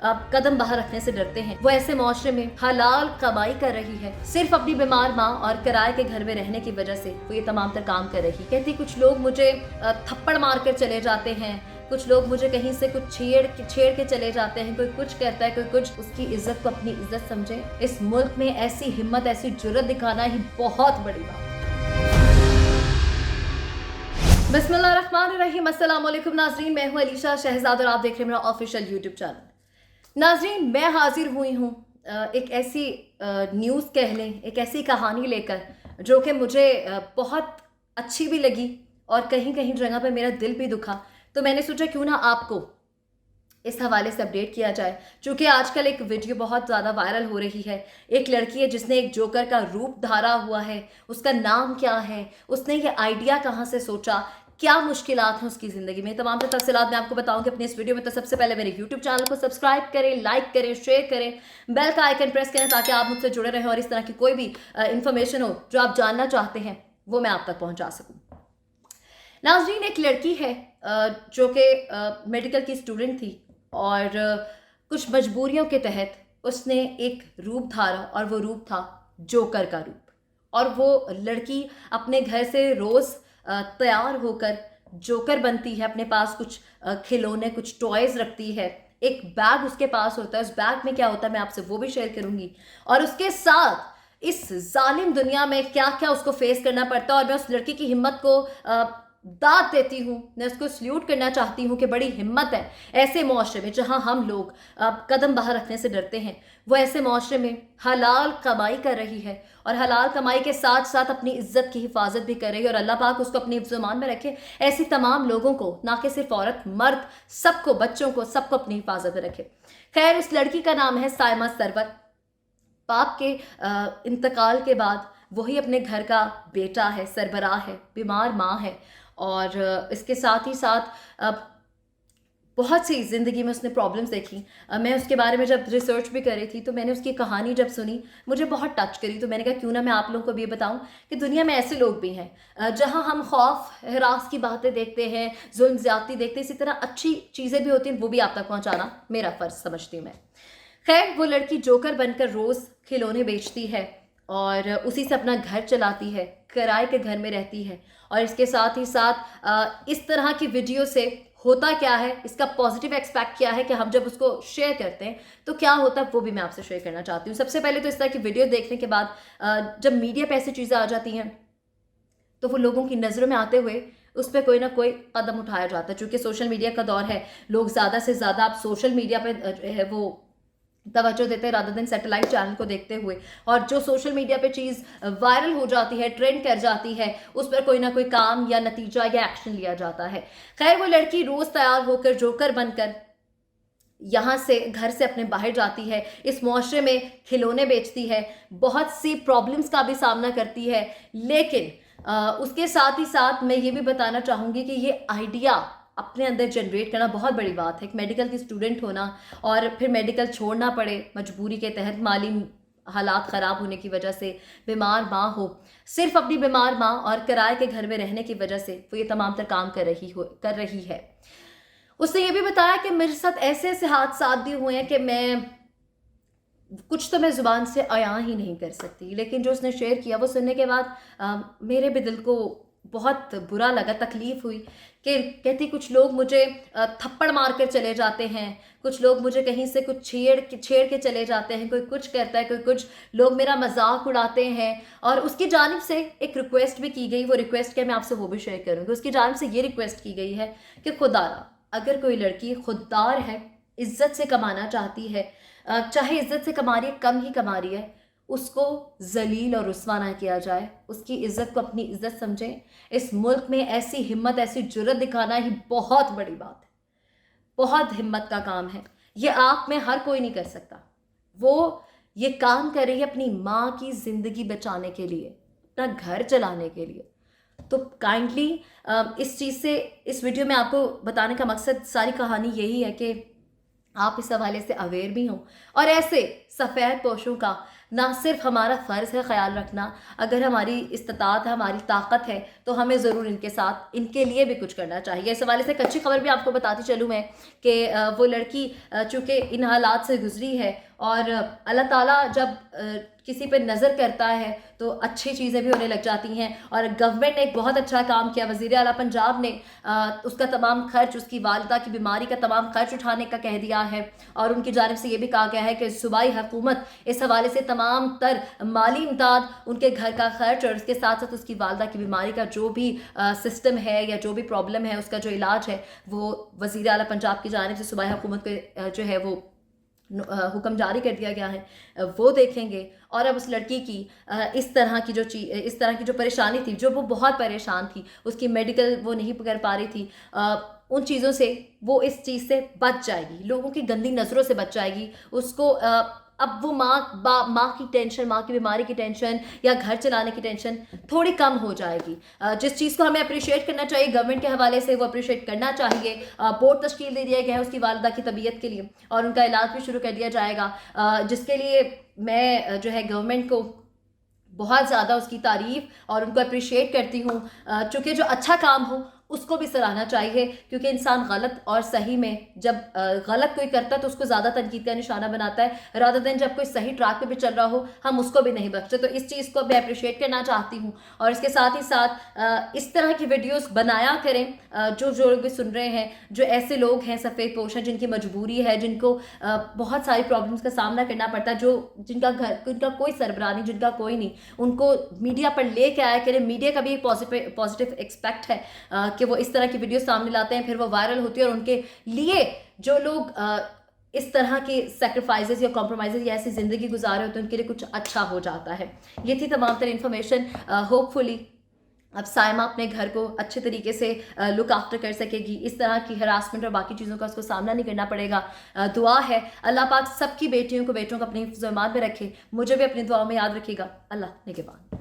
कदम बाहर रखने से डरते हैं, वो ऐसे माशरे में हलाल कमाई कर रही है सिर्फ अपनी बीमार माँ और किराए के घर में रहने की वजह से वो ये तमाम तर काम कर रही। कहती कुछ लोग मुझे थप्पड़ मार कर चले जाते हैं, कुछ लोग मुझे कहीं से कुछ छेड़ के चले जाते हैं, कोई कुछ कहता है कोई कुछ। उसकी इज्जत को अपनी इज्जत समझे। इस मुल्क में ऐसी हिम्मत ऐसी जुर्रत दिखाना ही बहुत बड़ी बात। बिस्मिल्लाहिर्रहमानिर्रहीम। अस्सलाम वालेकुम नाज़रीन, मैं हूं अलीशा शहजाद और आप देख रहे हैं मेरा ऑफिशियल यूट्यूब चैनल। नाज़रीन, मैं हाजिर हुई हूं एक ऐसी न्यूज़ कह लें, एक ऐसी कहानी लेकर जो कि मुझे बहुत अच्छी भी लगी और कहीं कहीं जगह पे मेरा दिल भी दुखा। तो मैंने सोचा क्यों ना आपको इस हवाले से अपडेट किया जाए। चूँकि आजकल एक वीडियो बहुत ज़्यादा वायरल हो रही है। एक लड़की है जिसने एक जोकर का रूप धारा हुआ है। उसका नाम क्या है, उसने ये आइडिया कहाँ से सोचा, क्या मुश्किलात हैं उसकी ज़िंदगी में, तमाम तफसीलात मैं आपको बताऊंगी अपनी इस वीडियो में। तो सबसे पहले मेरे यूट्यूब चैनल को सब्सक्राइब करें, लाइक करें, शेयर करें, बेल का आइकन प्रेस करें ताकि आप मुझसे जुड़े रहें और इस तरह की कोई भी इंफॉर्मेशन हो जो आप जानना चाहते हैं वो मैं आप तक पहुँचा सकूँ। नाज़रीन, एक लड़की है जो कि मेडिकल की स्टूडेंट थी और कुछ मजबूरियों के तहत उसने एक रूप धारा और वो रूप था जोकर का रूप। और वो लड़की अपने घर से रोज़ तैयार होकर जोकर बनती है। अपने पास कुछ खिलौने, कुछ टॉयज़ रखती है। एक बैग उसके पास होता है, उस बैग में क्या होता है मैं आपसे वो भी शेयर करूँगी। और उसके साथ इस जालिम दुनिया में क्या क्या उसको फेस करना पड़ता है। और मैं उस लड़की की हिम्मत को दाद देती हूँ, मैं उसको सल्यूट करना चाहती हूँ कि बड़ी हिम्मत है ऐसे माशरे में जहाँ हम लोग कदम बाहर रखने से डरते हैं। वो ऐसे माशरे में हलाल कमाई कर रही है और हलाल कमाई के साथ साथ अपनी इज्जत की हिफाजत भी कर रही है। और अल्लाह पाक उसको अपनी हिफ्ज़-ओ-मान में रखे। ऐसी तमाम लोगों को, ना कि सिर्फ औरत मर्द, सबको, बच्चों को, सबको अपनी हिफाजत में रखे। खैर, उस लड़की का नाम है साइमा सरवर। बाप के इंतकाल के बाद वही अपने घर का बेटा है, सरबराह है, बीमार माँ है। और इसके साथ ही साथ बहुत सी ज़िंदगी में उसने प्रॉब्लम्स देखी। मैं उसके बारे में जब रिसर्च भी कर रही थी तो मैंने उसकी कहानी जब सुनी मुझे बहुत टच करी। तो मैंने कहा क्यों ना मैं आप लोगों को भी बताऊं कि दुनिया में ऐसे लोग भी हैं जहां हम खौफ हरास की बातें देखते हैं, जुल्म ज़्यादती देखते हैं, इसी तरह अच्छी चीज़ें भी होती हैं, वो भी आप तक पहुँचाना मेरा फ़र्ज़ समझती हूँ मैं। खैर, वो लड़की जोकर बनकर रोज़ खिलौने बेचती है और उसी से अपना घर चलाती है, किराए के घर में रहती है। और इसके साथ ही साथ इस तरह की वीडियो से होता क्या है, इसका पॉजिटिव एक्सपेक्ट क्या है कि हम जब उसको शेयर करते हैं तो क्या होता है, वो भी मैं आपसे शेयर करना चाहती हूँ। सबसे पहले तो इस तरह की वीडियो देखने के बाद जब मीडिया पे ऐसी चीज़ें आ जाती हैं तो वो लोगों की नज़रों में आते हुए उस पर कोई ना कोई कदम उठाया जाता है। चूँकि सोशल मीडिया का दौर है, लोग ज़्यादा से ज़्यादा आप सोशल मीडिया पर है वो तवज्जो देते हैं रादर देन सैटेलाइट चैनल को देखते हुए। और जो सोशल मीडिया पे चीज़ वायरल हो जाती है, ट्रेंड कर जाती है, उस पर कोई ना कोई काम या नतीजा या एक्शन लिया जाता है। खैर, वो लड़की रोज़ तैयार होकर जोकर बनकर यहाँ से, घर से अपने बाहर जाती है, इस मुआशरे में खिलौने बेचती है, बहुत सी प्रॉब्लम्स का भी सामना करती है। लेकिन उसके साथ ही साथ मैं ये भी बताना चाहूँगी कि ये आइडिया अपने अंदर जनरेट करना बहुत बड़ी बात है। एक मेडिकल की स्टूडेंट होना और फिर मेडिकल छोड़ना पड़े मजबूरी के तहत, माली हालात ख़राब होने की वजह से, बीमार माँ हो, सिर्फ अपनी बीमार माँ और किराए के घर में रहने की वजह से वो ये तमाम तर काम कर रही है। उसने ये भी बताया कि मेरे साथ ऐसे ऐसे हादसात भी हुए हैं कि कुछ तो मैं ज़ुबान से अयां ही नहीं कर सकती। लेकिन जो उसने शेयर किया वो सुनने के बाद मेरे भी दिल को बहुत बुरा लगा, तकलीफ़ हुई। कि कहती कुछ लोग मुझे थप्पड़ मार कर चले जाते हैं, कुछ लोग मुझे कहीं से कुछ छेड़ के चले जाते हैं, कोई कुछ कहता है कोई कुछ, लोग मेरा मजाक उड़ाते हैं। और उसकी जानिब से एक रिक्वेस्ट भी की गई। वो रिक्वेस्ट क्या मैं आपसे वो भी शेयर करूँगी। उसकी जानिब से ये रिक्वेस्ट की गई है कि खुदारा, अगर कोई लड़की खुददार है, इज्जत से कमाना चाहती है, चाहे इज्जत से कमा रही है, कम ही कमा रही है, उसको जलील और रुस्वा ना किया जाए। उसकी इज्जत को अपनी इज्जत समझें। इस मुल्क में ऐसी हिम्मत ऐसी जुर्रत दिखाना ही बहुत बड़ी बात है, बहुत हिम्मत का काम है। ये आप में हर कोई नहीं कर सकता। वो ये काम कर रही है अपनी माँ की ज़िंदगी बचाने के लिए, अपना घर चलाने के लिए। तो काइंडली इस चीज़ से, इस वीडियो में आपको बताने का मकसद, सारी कहानी यही है कि आप इस हवाले से अवेयर भी हों और ऐसे सफ़ेद पोशों का ना सिर्फ हमारा फ़र्ज़ है ख़याल रखना, अगर हमारी इस्तिताअत है, हमारी ताकत है, तो हमें ज़रूर इनके साथ, इनके लिए भी कुछ करना चाहिए। इस हवाले से एक अच्छी खबर भी आपको बताती चलूँ मैं कि वो लड़की चूँकि इन हालात से गुज़री है और अल्लाह ताला जब किसी पे नज़र करता है तो अच्छी चीज़ें भी होने लग जाती हैं। और गवर्नमेंट ने एक बहुत अच्छा काम किया, वज़ीर आला पंजाब ने उसका तमाम खर्च, उसकी वालिदा की बीमारी का तमाम खर्च उठाने का कह दिया है और उनकी जानिब से ये भी कहा गया है कि सूबाई हुकूमत इस हवाले से तमाम तर माली इमदाद, उनके घर का खर्च और उसके साथ साथ उसकी वालिदा की बीमारी का जो भी सिस्टम है या जो भी प्रॉब्लम है उसका जो इलाज है वो वज़ीर आला पंजाब की जानिब से सूबाई हुकूमत को जो है वो हुक्म जारी कर दिया गया है, वो देखेंगे। और अब उस लड़की की इस तरह की जो परेशानी थी, जो वो बहुत परेशान थी, उसकी मेडिकल वो नहीं कर पा रही थी, उन चीज़ों से वो इस चीज़ से बच जाएगी, लोगों की गंदी नज़रों से बच जाएगी। उसको अब वो माँ की टेंशन, माँ की बीमारी की टेंशन या घर चलाने की टेंशन थोड़ी कम हो जाएगी। जिस चीज़ को हमें अप्रिशिएट करना चाहिए गवर्नमेंट के हवाले से, वो अप्रिशिएट करना चाहिए। बोर्ड तश्कील दे दिया गया है उसकी वालिदा की तबीयत के लिए और उनका इलाज भी शुरू कर दिया जाएगा, जिसके लिए मैं जो है गवर्नमेंट को बहुत ज़्यादा उसकी तारीफ़ और उनको अप्रिशिएट करती हूँ। चूँकि जो अच्छा काम हो उसको भी सराहना चाहिए, क्योंकि इंसान गलत और सही में जब गलत कोई करता है तो उसको ज़्यादा तनकीद का निशाना बनाता है, रादर देन जब कोई सही ट्रैक पे भी चल रहा हो हम उसको भी नहीं बख्शते। तो इस चीज़ को मैं अप्रिशिएट करना चाहती हूँ और इसके साथ ही साथ इस तरह की वीडियोस बनाया करें। जो लोग भी सुन रहे हैं, जो ऐसे लोग हैं सफ़ेद पोश हैं जिनकी मजबूरी है, जिनको बहुत सारी प्रॉब्लम्स का सामना करना पड़ता है, जिनका कोई सरबराह नहीं, जिनका कोई नहीं, उनको मीडिया पर लेके आया करें। मीडिया का भी एक पॉजिटिव एक्सपेक्ट है कि वो इस तरह की वीडियो सामने लाते हैं, फिर वो वायरल होती है और उनके लिए जो लोग इस तरह के सेक्रीफाइसेस या कॉम्प्रोमाइज़ या ऐसी ज़िंदगी गुजारे होते हैं उनके लिए कुछ अच्छा हो जाता है। ये थी तमाम तरह इन्फॉर्मेशन। होपफुली अब साइमा अपने घर को अच्छे तरीके से लुक आफ्टर कर सकेगी, इस तरह की हरासमेंट और बाकी चीज़ों का उसको सामना नहीं करना पड़ेगा। दुआ है अल्लाह पाक सबकी बेटियों को अपनी हिफ्ज़-ओ-ईमान में रखे, मुझे भी अपनी दुआओं में याद रखिएगा। अल्लाह निगहबान।